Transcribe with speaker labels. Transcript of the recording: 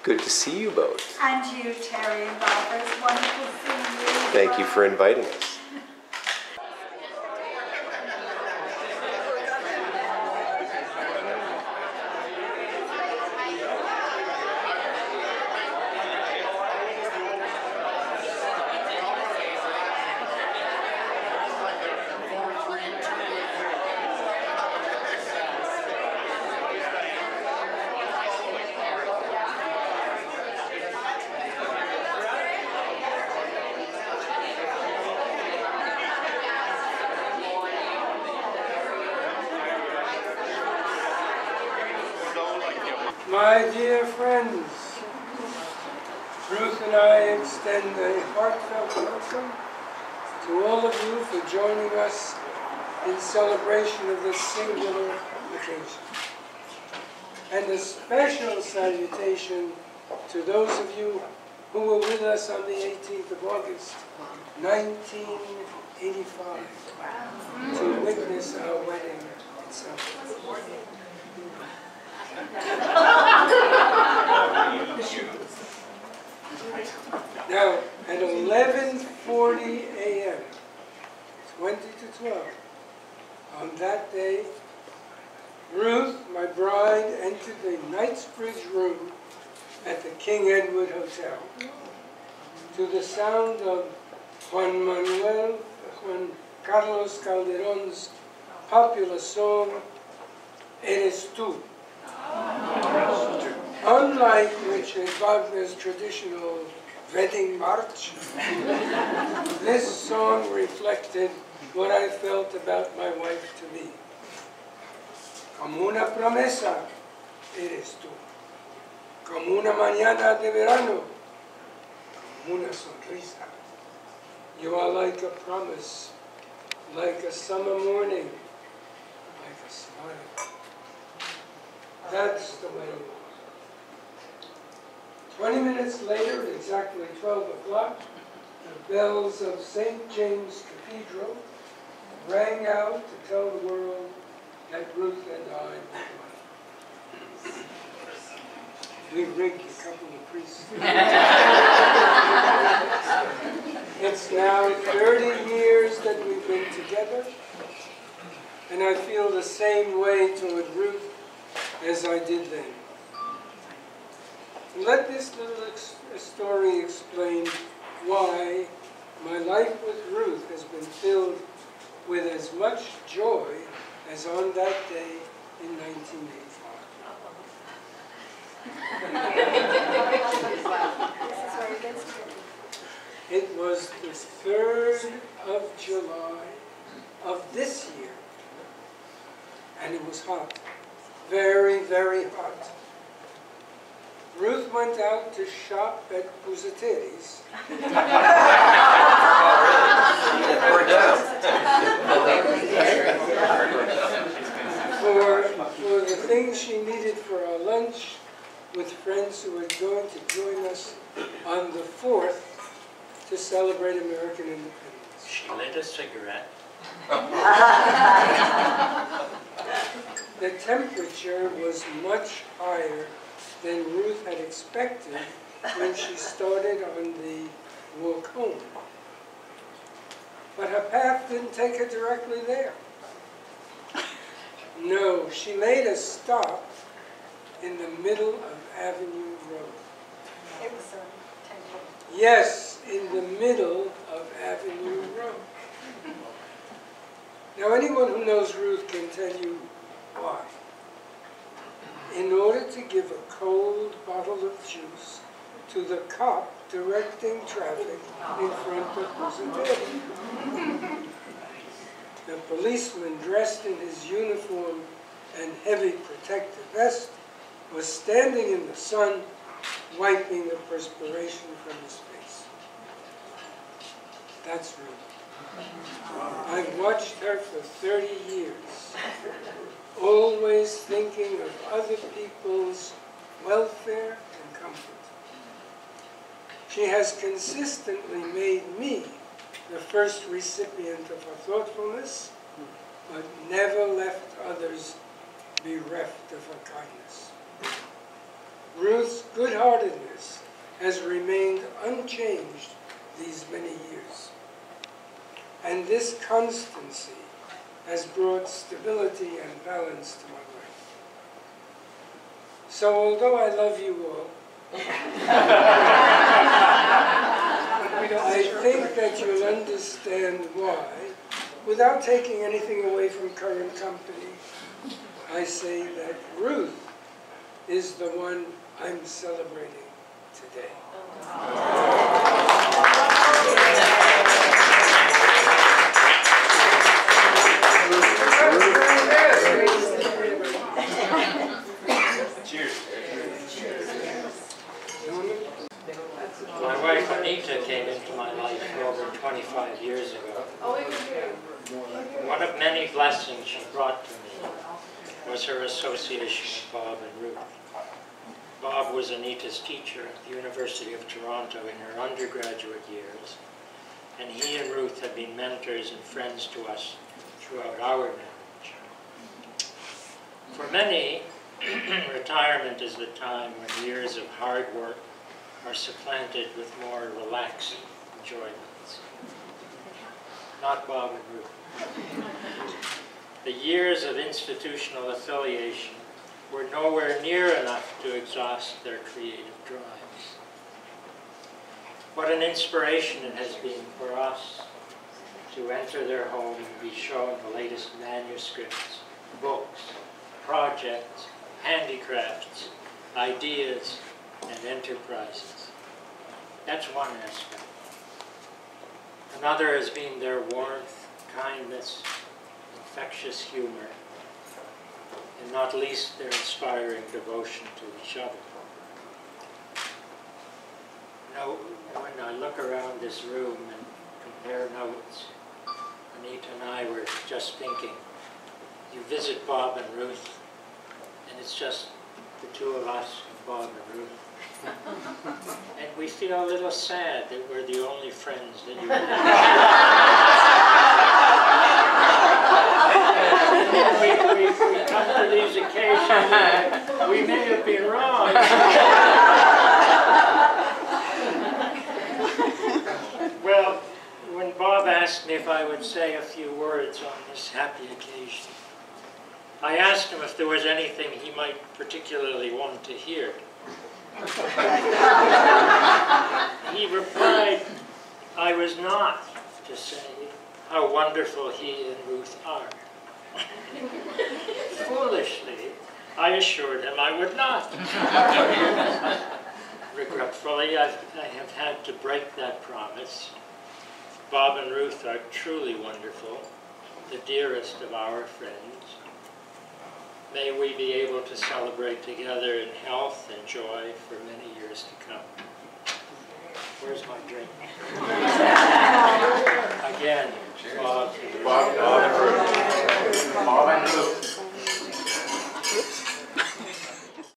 Speaker 1: Good to see you both.
Speaker 2: And you, Terry and Barbara. It's wonderful seeing you.
Speaker 1: Thank you for inviting us.
Speaker 3: My dear friends, Ruth and I extend a heartfelt welcome to all of you for joining us in celebration of this singular occasion. And a special salutation to those of you who were with us on the 18th of August, 1985, to witness our wedding itself. Now, at 11:40 a.m., 20 to 12, on that day, Ruth, my bride, entered the Knightsbridge room at the King Edward Hotel to the sound of Juan Carlos Calderón's popular song, Eres Tú. Unlike Richard Wagner's traditional wedding march, this song reflected what I felt about my wife to be. Como una promesa, eres tú. Como una mañana de verano, como una sonrisa. You are like a promise, like a summer morning, like a smile. That's the way it was. 20 minutes later, at exactly 12 o'clock, the bells of St. James Cathedral rang out to tell the world that Ruth and I were one. We rigged a couple of priests. It's now 30 years that we've been together, and I feel the same way toward Ruth as I did then. Let this little story explain why my life with Ruth has been filled with as much joy as on that day in 1985. It was the 3rd of July of this year, and it was hot, very, very hot. Ruth went out to shop at Busateri's for the things she needed for our lunch with friends who were going to join us on the 4th to celebrate American independence.
Speaker 4: She lit a cigarette.
Speaker 3: The temperature was much higher than Ruth had expected when she started on the walk home. But her path didn't take her directly there. No, she made a stop in the middle of Avenue Road.
Speaker 2: It was a temple.
Speaker 3: Yes, in the middle of Avenue Road. Now, anyone who knows Ruth can tell you why. In order to give a cold bottle of juice to the cop directing traffic in front of Busateri's. The policeman, dressed in his uniform and heavy protective vest, was standing in the sun, wiping the perspiration from his face. That's Ruth. I've watched her for 30 years, always thinking of other people's welfare and comfort. She has consistently made me the first recipient of her thoughtfulness, but never left others bereft of her kindness. Ruth's good-heartedness has remained unchanged these many years. And this constancy has brought stability and balance to my life. So although I love you all, I think that you'll understand why, without taking anything away from current company, I say that Ruth is the one I'm celebrating today.
Speaker 4: Cheers. My wife Anita came into my life over 25 years ago. One of many blessings she brought to me was her association with Bob and Ruth. Bob was Anita's teacher at the University of Toronto in her undergraduate years, and he and Ruth have been mentors and friends to us throughout our marriage. For many, retirement is the time when years of hard work are supplanted with more relaxed enjoyments. Not Bob and Ruth. The years of institutional affiliation were nowhere near enough to exhaust their creative drives. What an inspiration it has been for us to enter their home and be shown the latest manuscripts, books, projects, handicrafts, ideas, and enterprises. That's one aspect. Another has been their warmth, kindness, infectious humor, and not least their inspiring devotion to each other. Now, when I look around this room and compare notes, Anita and I were just thinking, you visit Bob and Ruth, and it's just the two of us, Bob and Ruth. And we feel a little sad that we're the only friends that you have. we come to these occasions, we may have been wrong. Well, when Bob asked me if I would say a few words on this happy occasion, I asked him if there was anything he might particularly want to hear. He replied, I was not to say how wonderful he and Ruth are. Foolishly, I assured him I would not. Regretfully, I have had to break that promise. Bob and Ruth are truly wonderful, the dearest of our friends. May we be able to celebrate together in health and joy for many years to come. Where's my drink? Again, Bob and Ruth.
Speaker 1: Bob and Ruth.